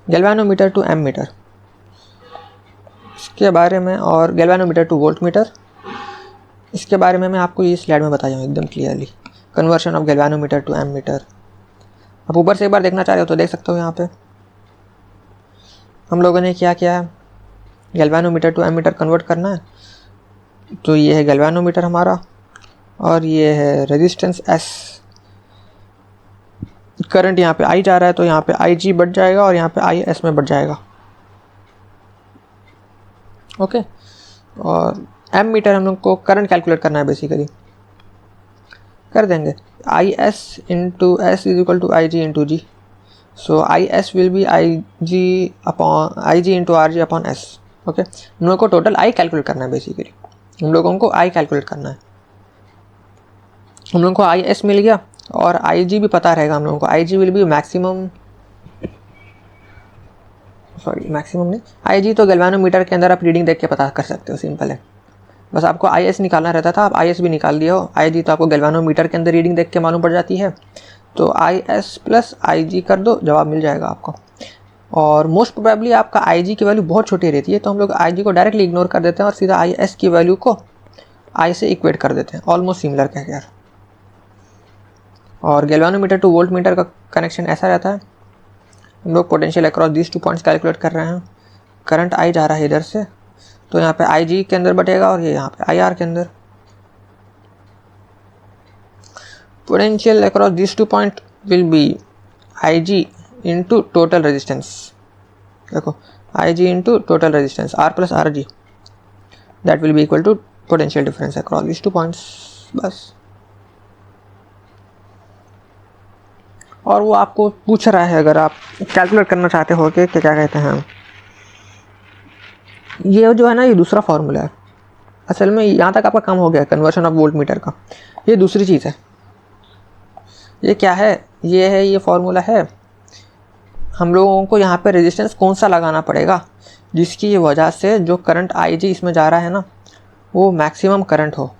Galvanometer to ammeter, इसके बारे में, और गैल्वेनोमीटर टू वोल्टमीटर, इसके बारे में मैं आपको ये स्लाइड में बताया हूँ एकदम clearly. Conversion of galvanometer to ammeter, आप ऊपर से एक बार देखना चाह रहे हो तो देख सकते हो। यहाँ पे हम लोगों ने क्या किया है, गैल्वेनोमीटर टू एमीटर कन्वर्ट करना है। तो ये है गैल्वेनोमीटर हमारा, और ये है रेजिस्टेंस S। करंट यहाँ पे I जा रहा है तो यहाँ पे IG बढ़ जाएगा और यहाँ पे IS में बढ़ जाएगा। ओके, और एमीटर हम लोग को करंट कैलकुलेट करना है बेसिकली, कर देंगे। IS into S is equal to IG into G, so IS will be IG into RG upon S। Okay, हम लोग को टोटल I कैलकुलेट करना है बेसिकली, हम लोगों को I कैलकुलेट करना है। हम लोगों को IS मिल गया और IG भी पता रहेगा हम लोगों को। IG विल बी मैक्सिमम नहीं, IG तो गैल्वेनोमीटर के अंदर आप रीडिंग देख के पता कर सकते हो, सिंपल है। बस आपको IS निकालना रहता था, आप IS भी निकाल दिया हो। IG तो आपको गैल्वेनोमीटर के अंदर रीडिंग देख के मालूम पड़ जाती है, तो IS प्लस IG कर दो, जवाब मिल जाएगा आपको। और मोस्ट प्रोबेबली आपका IG की वैल्यू बहुत छोटी रहती है, तो हम लोग IG को डायरेक्टली इग्नोर कर देते हैं और सीधा IS की वैल्यू को I से इक्वेट कर देते हैं, ऑलमोस्ट सिमिलर कह यार। और गैल्वेनोमीटर टू वोल्टमीटर का कनेक्शन ऐसा रहता है, हम लोग potential across these 2 points calculate कर रहे हैं। करंट I जा रहा है इधर से, तो यहाँ पे IG के अंदर बटेगा और ये यहाँ पे IR के अंदर। Potential across these 2 point will be IG into total resistance. देखो, IG into total resistance R plus RG, that will be equal to potential difference across these 2 points, बस। और वो आपको पूछ रहा है, अगर आप कैलकुलेट करना चाहते हो कि क्या कहते हैं, ये जो है ना, ये दूसरा फार्मूला है। असल में यहाँ तक आपका काम हो गया कन्वर्शन ऑफ वोल्ट मीटर का, ये दूसरी चीज़ है। ये क्या है, ये फार्मूला है। हम लोगों को यहाँ पे रेजिस्टेंस कौन सा लगाना पड़ेगा जिसकी वजह से जो करंट IG इसमें जा रहा है ना, वो मैक्सिमम करंट हो।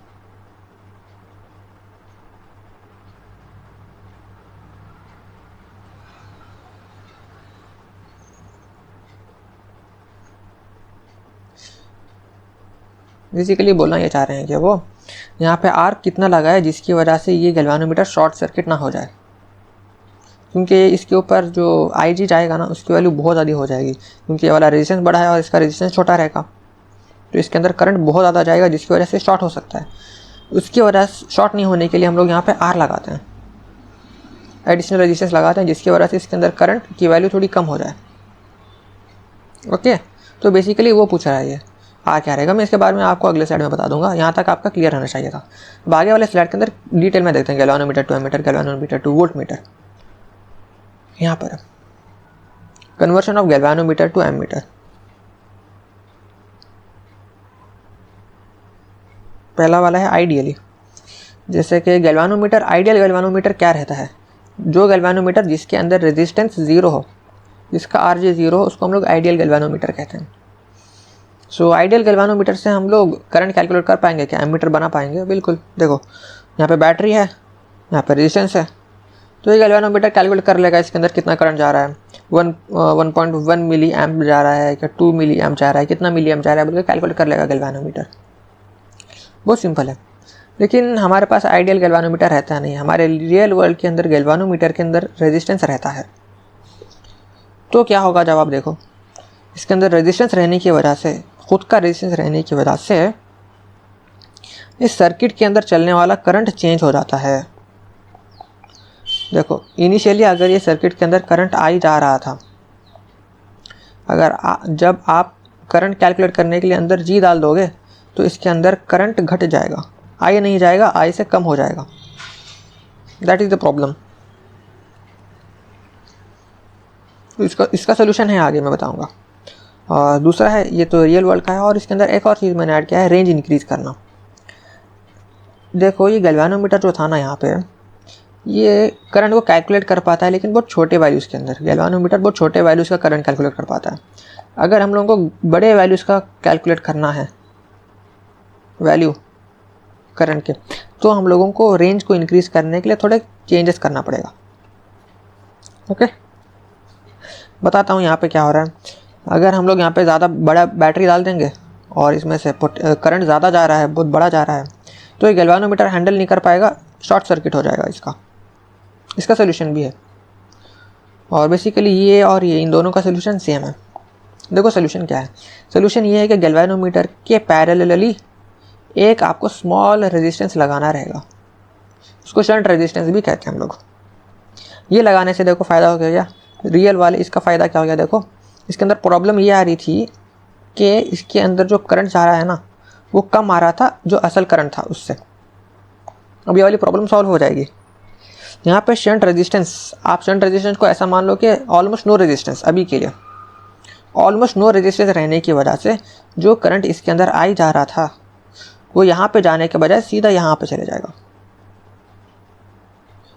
बेसिकली बोलना ये चाह रहे हैं कि वो यहाँ पे R कितना लगा है जिसकी वजह से ये गैल्वेनोमीटर शॉर्ट सर्किट ना हो जाए, क्योंकि इसके ऊपर जो IG जाएगा ना, उसकी वैल्यू बहुत ज़्यादा हो जाएगी, क्योंकि ये वाला रेजिस्टेंस बड़ा है और इसका रेजिस्टेंस छोटा रहेगा, तो इसके अंदर करंट बहुत ज़्यादा जाएगा जिसकी वजह से शॉर्ट हो सकता है। उसकी वजह से शॉर्ट नहीं होने के लिए हम लोग यहाँ पे R लगाते हैं, एडिशनल रेजिस्टेंस लगाते हैं, जिसकी वजह से इसके अंदर करंट की वैल्यू थोड़ी कम हो जाए। ओके, तो बेसिकली वो पूछ रहा है ये आ क्या रहेगा। मैं इसके बारे में आपको अगले स्लाइड में बता दूंगा, यहाँ तक आपका क्लियर होना चाहिए था। अब आगे वाले स्लाइड के अंदर डिटेल में देखते हैं galvanometer to ammeter, galvanometer to voltmeter. यहाँ पर conversion of galvanometer to ammeter. पहला वाला है आइडियली, जैसे कि गैल्वेनोमीटर, आइडियल गैल्वेनोमीटर क्या रहता है, जो गैल्वेनोमीटर जिसके अंदर रेजिस्टेंस ज़ीरो हो, जिसका RG ज़ीरो हो, उसको हम लोग आइडियल गैल्वेनोमीटर कहते हैं। सो आइडियल गैल्वेनोमीटर से हम लोग करंट कैलकुलेट कर पाएंगे क्या, एमीटर बना पाएंगे? बिल्कुल। देखो, यहाँ पे बैटरी है, यहाँ पे रेजिस्टेंस है, तो ये गैल्वेनोमीटर कैलकुलेट कर लेगा इसके अंदर कितना करंट जा रहा है। 1.1 मिली एम्प जा रहा है क्या 2 मिली एम्प जा रहा है, कितना मिली एम्प जा रहा है बोल के कैलकुलेट कर लेगा गैल्वेनोमीटर। बहुत सिंपल है। लेकिन हमारे पास आइडियल गैल्वेनोमीटर रहता नहीं, हमारे रियल वर्ल्ड के अंदर गैल्वेनोमीटर के अंदर रेजिस्टेंस रहता है। तो क्या होगा जब आप देखो, इसके अंदर रेजिस्टेंस रहने की वजह से, खुद का रेजिस्टेंस रहने की वजह से इस सर्किट के अंदर चलने वाला करंट चेंज हो जाता है। देखो, इनिशियली अगर ये सर्किट के अंदर करंट I जा रहा था, अगर जब आप करंट कैलकुलेट करने के लिए अंदर G डाल दोगे तो इसके अंदर करंट घट जाएगा, I नहीं जाएगा, I से कम हो जाएगा। That is the problem. तो इसका सोल्यूशन है, आगे मैं बताऊंगा। और दूसरा है, ये तो रियल वर्ल्ड का है, और इसके अंदर एक और चीज़ मैंने ऐड किया है, रेंज इंक्रीज़ करना। देखो, ये गैल्वेनोमीटर जो था ना, यहाँ पे ये करंट को कैलकुलेट कर पाता है, लेकिन बहुत छोटे वैल्यूज़ के अंदर। गैल्वेनोमीटर बहुत छोटे वैल्यूज़ का करंट कैलकुलेट कर पाता है। अगर हम लोगों को बड़े वैल्यूज़ का कैलकुलेट करना है, वैल्यू करंट के, तो हम लोगों को रेंज को इंक्रीज़ करने के लिए थोड़े चेंजेस करना पड़ेगा। ओके, बताता हूँ यहाँ पे क्या हो रहा है। अगर हम लोग यहाँ पे ज़्यादा बड़ा बैटरी डाल देंगे और इसमें से करंट ज़्यादा जा रहा है, बहुत बड़ा जा रहा है, तो ये गैल्वानोमीटर हैंडल नहीं कर पाएगा, शॉर्ट सर्किट हो जाएगा। इसका सोल्यूशन भी है। और बेसिकली ये और ये इन दोनों का सोल्यूशन सेम है। देखो सोल्यूशन क्या है। सोल्यूशन ये है कि गैल्वानोमीटर के पैरेलली एक आपको स्मॉल रेजिस्टेंस लगाना रहेगा, उसको शंट रेजिस्टेंस भी कहते हैं हम लोग। ये लगाने से देखो फ़ायदा हो गया रियल वाले, इसका फ़ायदा क्या हो गया। देखो इसके अंदर प्रॉब्लम ये आ रही थी कि इसके अंदर जो करंट जा रहा है ना, वो कम आ रहा था जो असल करंट था उससे। अब ये वाली प्रॉब्लम सॉल्व हो जाएगी। यहाँ पे शंट रेजिस्टेंस, आप शंट रेजिस्टेंस को ऐसा मान लो कि ऑलमोस्ट नो रेजिस्टेंस, अभी के लिए ऑलमोस्ट नो रेजिस्टेंस रहने की वजह से जो करंट इसके अंदर आई जा रहा था वो यहाँ पे जाने के बजाय सीधा यहाँ पे चले जाएगा।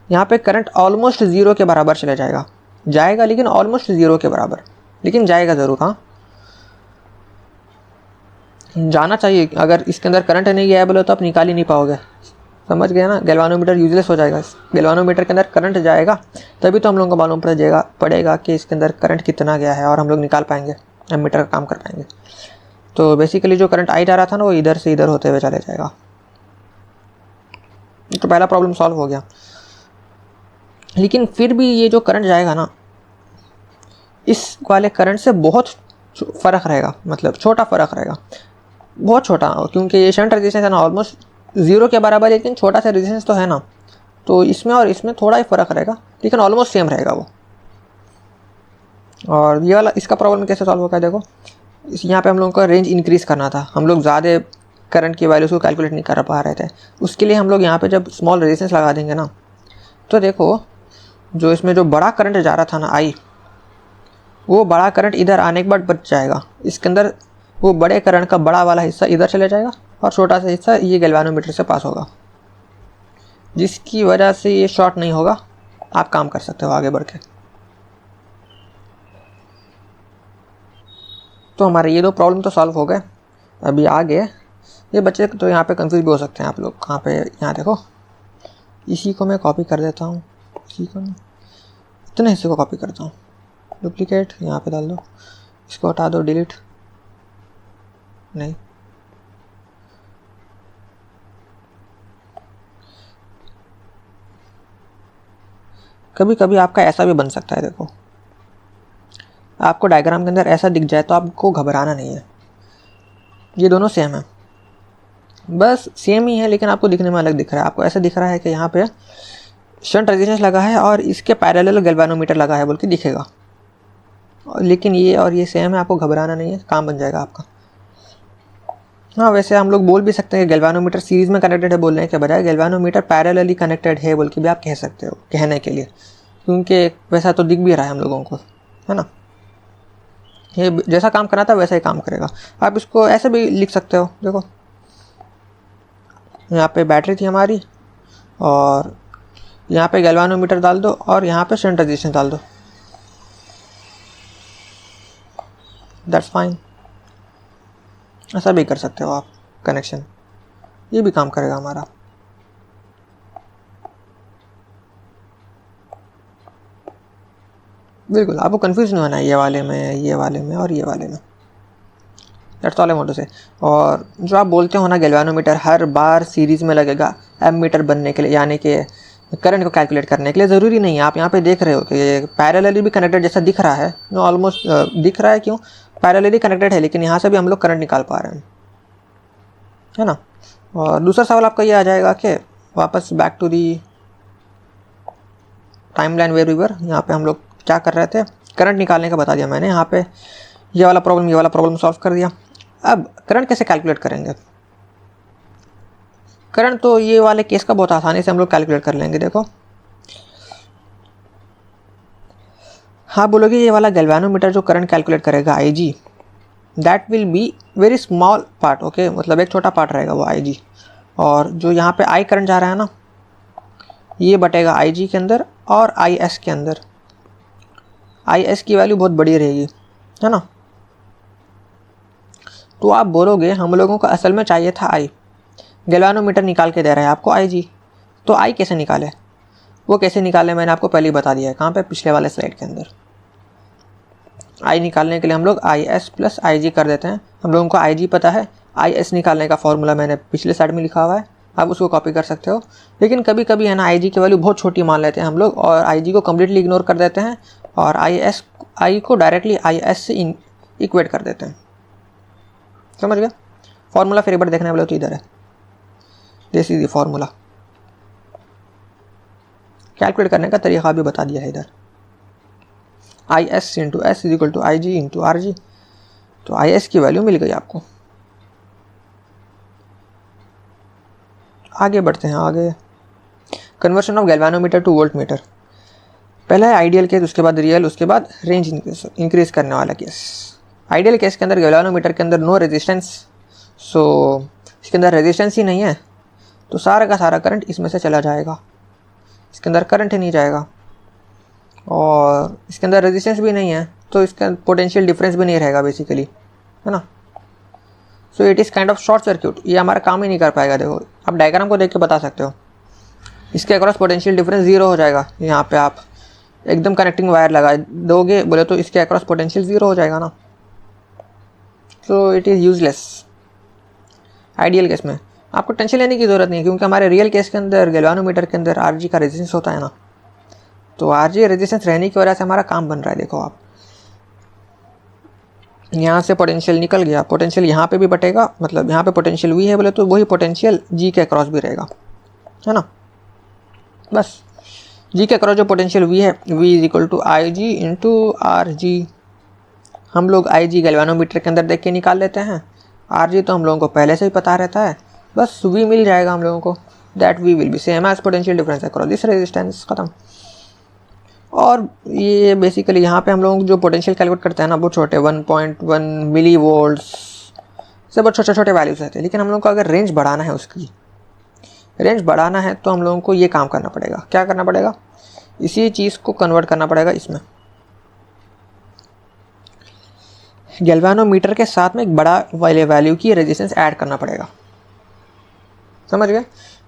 यहाँ पे करंट ऑलमोस्ट ज़ीरो के बराबर चले जाएगा लेकिन ऑलमोस्ट ज़ीरो के बराबर, लेकिन जाएगा ज़रूर। हाँ, जाना चाहिए। अगर इसके अंदर करंट नहीं गया बोले तो आप निकाल ही नहीं पाओगे, समझ गए ना। गैल्वानोमीटर यूजलेस हो जाएगा। गैल्वानोमीटर के अंदर करंट जाएगा तभी तो हम लोगों को मालूम पड़ेगा कि इसके अंदर करंट कितना गया है और हम लोग निकाल पाएंगे, एमीटर का काम कर पाएंगे। तो बेसिकली जो करंट आई जा रहा था ना, वो इधर से इधर होते हुए चले जाएगा। तो पहला प्रॉब्लम सॉल्व हो गया। लेकिन फिर भी ये जो करंट जाएगा ना, इस वाले करंट से बहुत फ़र्क रहेगा, मतलब छोटा फ़र्क रहेगा, बहुत छोटा, क्योंकि ये शंट रेजिस्टेंस है ना ऑलमोस्ट ज़ीरो के बराबर, लेकिन छोटा सा रेजिस्टेंस तो है ना, तो इसमें और इसमें थोड़ा ही फ़र्क रहेगा, लेकिन ऑलमोस्ट सेम रहेगा वो। और ये वाला इसका प्रॉब्लम कैसे सॉल्व होगा। देखो यहाँ पे हम लोगों का रेंज इंक्रीज़ करना था, हम लोग ज़्यादा करंट की वैल्यूज़ को कैलकुलेट नहीं कर पा रहे थे। उसके लिए हम लोग यहाँ पे जब स्मॉल रेजिस्टेंस लगा देंगे ना, तो देखो जो इसमें जो बड़ा करंट जा रहा था ना आई, वो बड़ा करंट इधर आने के बाद बच जाएगा। इसके अंदर वो बड़े करंट का बड़ा वाला हिस्सा इधर चले जाएगा और छोटा सा हिस्सा ये गैल्वानोमीटर से पास होगा, जिसकी वजह से ये शॉर्ट नहीं होगा। आप काम कर सकते हो आगे बढ़ के। तो हमारे ये दो प्रॉब्लम तो सॉल्व हो गए। अभी आगे ये बच्चे तो यहाँ पे कंफ्यूज भी हो सकते हैं आप लोग। कहाँ पे, यहाँ देखो, इसी को मैं कॉपी कर देता हूँ, इसी को नहीं, इतने हिस्से को कॉपी करता हूँ, डुप्लीकेट यहाँ पे डाल दो, इसको हटा दो, डिलीट नहीं, कभी कभी आपका ऐसा भी बन सकता है। देखो आपको डायग्राम के अंदर ऐसा दिख जाए तो आपको घबराना नहीं है, ये दोनों सेम है, बस सेम ही है, लेकिन आपको दिखने में अलग दिख रहा है। आपको ऐसा दिख रहा है कि यहाँ पे शंट रेजिस्टेंस लगा है और इसके पैरेलल गैल्वानोमीटर लगा है बोल के दिखेगा, लेकिन ये और ये सेम है, आपको घबराना नहीं है, काम बन जाएगा आपका। हाँ, वैसे हम लोग बोल भी सकते हैं गैल्वानोमीटर सीरीज़ में कनेक्टेड है बोलने के बजाय गैल्वानोमीटर पैरेलली कनेक्टेड है बोल के भी आप कह सकते हो, कहने के लिए, क्योंकि वैसा तो दिख भी रहा है हम लोगों को, है ना। ये जैसा काम करना था वैसा ही काम करेगा। आप इसको ऐसे भी लिख सकते हो। देखो यहाँ पे बैटरी थी हमारी और यहाँ पे गैल्वानोमीटर डाल दो और यहाँ पे शंट रेजिस्टेंस डाल दो, दैट्स फाइन। ऐसा भी कर सकते हो आप कनेक्शन, ये भी काम करेगा हमारा। बिल्कुल, आपको कंफ्यूज नहीं होना ये वाले में, ये वाले में और ये वाले में, that's all I want to say. और जो आप बोलते हो ना गैल्वानोमीटर हर बार सीरीज़ में लगेगा एमीटर बनने के लिए, यानी कि करंट को कैलकुलेट करने के लिए, ज़रूरी नहीं है। आप यहाँ पे देख रहे हो कि पैरेलली भी कनेक्टेड जैसा दिख रहा है, ऑलमोस्ट दिख रहा है, क्यों, पैरेलली कनेक्टेड है, लेकिन यहाँ से भी हम लोग करंट निकाल पा रहे हैं, है ना। और दूसरा सवाल आपका ये आ जाएगा कि वापस back to the timeline where we were, यहाँ पे हम लोग क्या कर रहे थे, करंट निकालने का बता दिया मैंने। यहाँ पे ये वाला प्रॉब्लम सॉल्व कर दिया। अब करंट कैसे कैलकुलेट करेंगे। करंट तो ये वाले केस का बहुत आसानी से हम लोग कैलकुलेट कर लेंगे। देखो हाँ बोलोगे ये वाला गैल्वानोमीटर जो करंट कैलकुलेट करेगा IG, that will be very small part, okay, मतलब एक छोटा पार्ट रहेगा वो IG। और जो यहाँ पे I करंट जा रहा है ना, ये बटेगा IG के अंदर और IS के अंदर। IS की वैल्यू बहुत बड़ी रहेगी, है ना। तो आप बोलोगे हम लोगों को असल में चाहिए था I, गैल्वानोमीटर निकाल के दे रहा है आपको IG, तो I कैसे निकाले, वो कैसे निकाले मैंने आपको पहले ही बता दिया है। कहाँ पे, पिछले वाले स्लाइड के अंदर। आई निकालने के लिए हम लोग आई एस प्लस आई जी कर देते हैं। हम लोगों को आई जी पता है, आई एस निकालने का फॉर्मूला मैंने पिछले साइड में लिखा हुआ है, आप उसको कॉपी कर सकते हो। लेकिन कभी कभी है ना आई जी की वैल्यू बहुत छोटी मान लेते हैं हम लोग और आई जी को कम्प्लीटली इग्नोर कर देते हैं और आई को डायरेक्टली आई एस से इक्वेट कर देते हैं। समझ गया? फॉर्मूला फिर एक बार देखने वाले तो इधर है, this is the formula. Calculate करने का तरीका भी बता दिया है इधर, I S into S is equal to I G into R G. तो आई एस की वैल्यू मिल गई आपको। आगे बढ़ते हैं। आगे conversion of galvanometer two volt meter. पहला है आइडियल केस, उसके बाद रियल, उसके बाद रेंज इंक्रीज करने वाला केस। आइडियल केस के अंदर गैल्वानोमीटर के अंदर नो रेजिस्टेंस, सो इसके अंदर रेजिस्टेंस ही नहीं है तो सारा का सारा करंट इसमें से चला जाएगा, इसके अंदर करंट ही नहीं जाएगा। और इसके अंदर रेजिस्टेंस भी नहीं है तो इसका पोटेंशियल डिफरेंस भी नहीं रहेगा बेसिकली, है ना। So it is kind of short circuit, ये हमारा काम ही नहीं कर पाएगा। देखो आप डायग्राम को देख के बता सकते हो, इसके अक्रॉस पोटेंशियल डिफरेंस ज़ीरो हो जाएगा। यहाँ पे आप एकदम कनेक्टिंग वायर लगा दोगे बोले तो इसके अक्रॉस पोटेंशियल ज़ीरो हो जाएगा ना। So it is useless. Ideal case में आपको टेंशन लेने की ज़रूरत नहीं है क्योंकि हमारे रियल केस के अंदर गैल्वानोमीटर के अंदर आरजी का रेजिस्टेंस होता है ना, तो आरजी रेजिस्टेंस रहने की वजह से हमारा काम बन रहा है। देखो आप यहाँ से पोटेंशियल निकल गया, पोटेंशियल यहाँ पे भी बटेगा, मतलब यहाँ पे पोटेंशियल वी है बोले तो वही पोटेंशियल जी के अक्रॉस भी रहेगा, है ना। बस जी के अक्रॉस जो पोटेंशियल वी है, V is equal to I G into R G. हम लोग आई जी गैल्वानोमीटर के अंदर देख के निकाल लेते हैं, आर जी तो हम लोगों को पहले से ही पता रहता है, बस वी मिल जाएगा हम लोगों को, that V will be same as potential difference across this resistance, खत्म। और ये बेसिकली यहाँ पे हम लोग जो पोटेंशियल कैलकुलेट करते हैं ना बहुत छोटे 1.1 मिली वोल्ट्स से बहुत छोटे छोटे वैल्यूज रहते हैं। लेकिन हम लोग को अगर रेंज बढ़ाना है, उसकी रेंज बढ़ाना है तो हम लोगों को ये काम करना पड़ेगा। क्या करना पड़ेगा? इसी चीज़ को कन्वर्ट करना पड़ेगा इसमें, गैल्वानोमीटर के साथ में एक बड़ा वाले वैल्यू की रेजिस्टेंस ऐड करना पड़ेगा। समझ गए?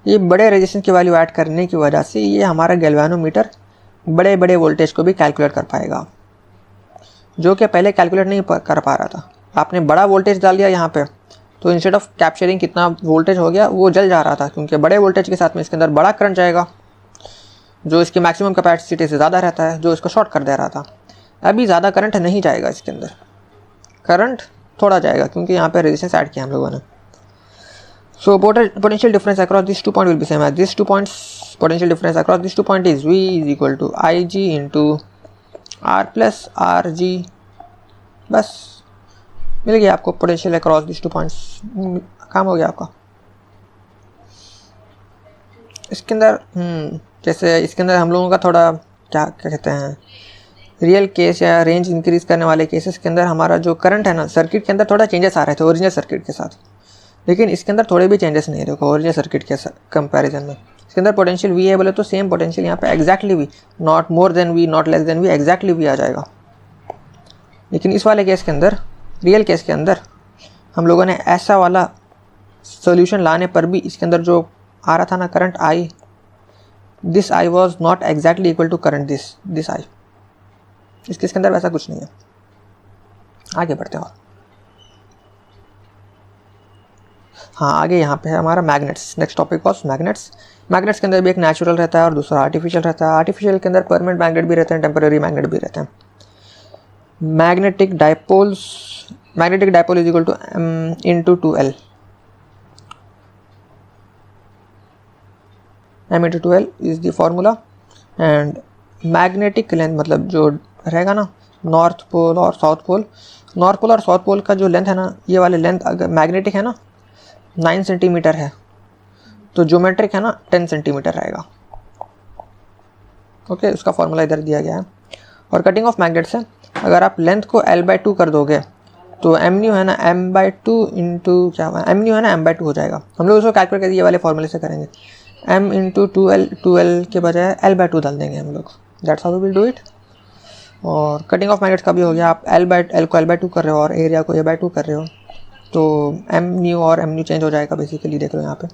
ये बड़े रेजिस्टेंस की वैल्यू ऐड करने की वजह से ये हमारा गैल्वानोमीटर बड़े बड़े वोल्टेज को भी कैलकुलेट कर पाएगा, जो कि पहले कैलकुलेट नहीं कर पा रहा था। आपने बड़ा वोल्टेज डाल दिया यहाँ पे तो इंस्टेड ऑफ कैप्चरिंग कितना वोल्टेज हो गया वो जल जा रहा था, क्योंकि बड़े वोल्टेज के साथ में इसके अंदर बड़ा करंट जाएगा जो इसकी मैक्सिमम कैपेसिटी से ज़्यादा रहता है, जो इसको शॉर्ट कर दे रहा था। अभी ज़्यादा करंट नहीं जाएगा इसके अंदर, करंट थोड़ा जाएगा क्योंकि यहाँ पे रेजिस्टेंस ऐड किया हम लोगों ने। So potential difference across these 2 points will be same as these 2 points. Potential difference across these 2 points is V is equal to Ig into R plus Rg. बस मिल गया आपको पोटेंशियल अक्रॉस दिस 2 पॉइंट्स, काम हो गया आपका। इसके अंदर जैसे इसके अंदर हम लोगों का थोड़ा क्या कहते हैं, रियल केस या रेंज इंक्रीज करने वाले केसेस के अंदर हमारा जो करंट है ना सर्किट के अंदर थोड़ा चेंजेस आ रहे थे ओरिजिनल सर्किट के साथ, लेकिन इसके अंदर थोड़े भी चेंजेस नहीं। देखो ओरिजिनल सर्किट के कंपैरिजन में इसके अंदर पोटेंशियल वी है बोले तो सेम पोटेंशियल यहाँ पे exactly V, not more than V, not less than V, exactly V आ जाएगा। लेकिन इस वाले केस के अंदर, रियल केस के अंदर हम लोगों ने ऐसा वाला सोल्यूशन लाने पर भी इसके अंदर जो आ रहा था ना current I, this I was not exactly equal to current this I. इस केस के अंदर वैसा कुछ नहीं है। आगे बढ़ते हैं। हाँ आगे यहाँ पे है हमारा magnets. Next topic was magnets. Magnets के अंदर भी एक नेचुरल रहता है और दूसरा आर्टिफिशियल रहता है। आर्टिफिशियल के अंदर परमानेंट मैग्नेट भी रहते हैं, टेम्पररी मैग्नेट भी रहते हैं। Magnetic dipole is equal to m into 2l। m into 2l is the formula. And magnetic length मतलब जो रहेगा ना नॉर्थ पोल और साउथ पोल, नॉर्थ पोल और साउथ पोल का जो लेंथ है ना, ये वाले लेंथ अगर मैग्नेटिक है ना 9 सेंटीमीटर है तो ज्योमेट्रिक है ना 10 सेंटीमीटर रहेगा। ओके, उसका फॉर्मूला इधर दिया गया है। और कटिंग ऑफ मैग्नेट से अगर आप लेंथ को l/2 कर दोगे तो एम न्यू है ना m/2 इंटू क्या हुआ, एम न्यू है ना m/2 हो जाएगा। हम लोग उसको कैलकुलेट करके ये वाले फॉर्मूले से करेंगे, m इंटू 2l के बजाय l/2 डाल देंगे हम लोग। That's how we will do it. और कटिंग ऑफ मैग्नेट्स का भी हो गया, आप l को l/2 कर रहे हो और एरिया को a/2 कर रहे हो तो एम न्यू और एम न्यू चेंज हो जाएगा बेसिकली। देख लो यहाँ पे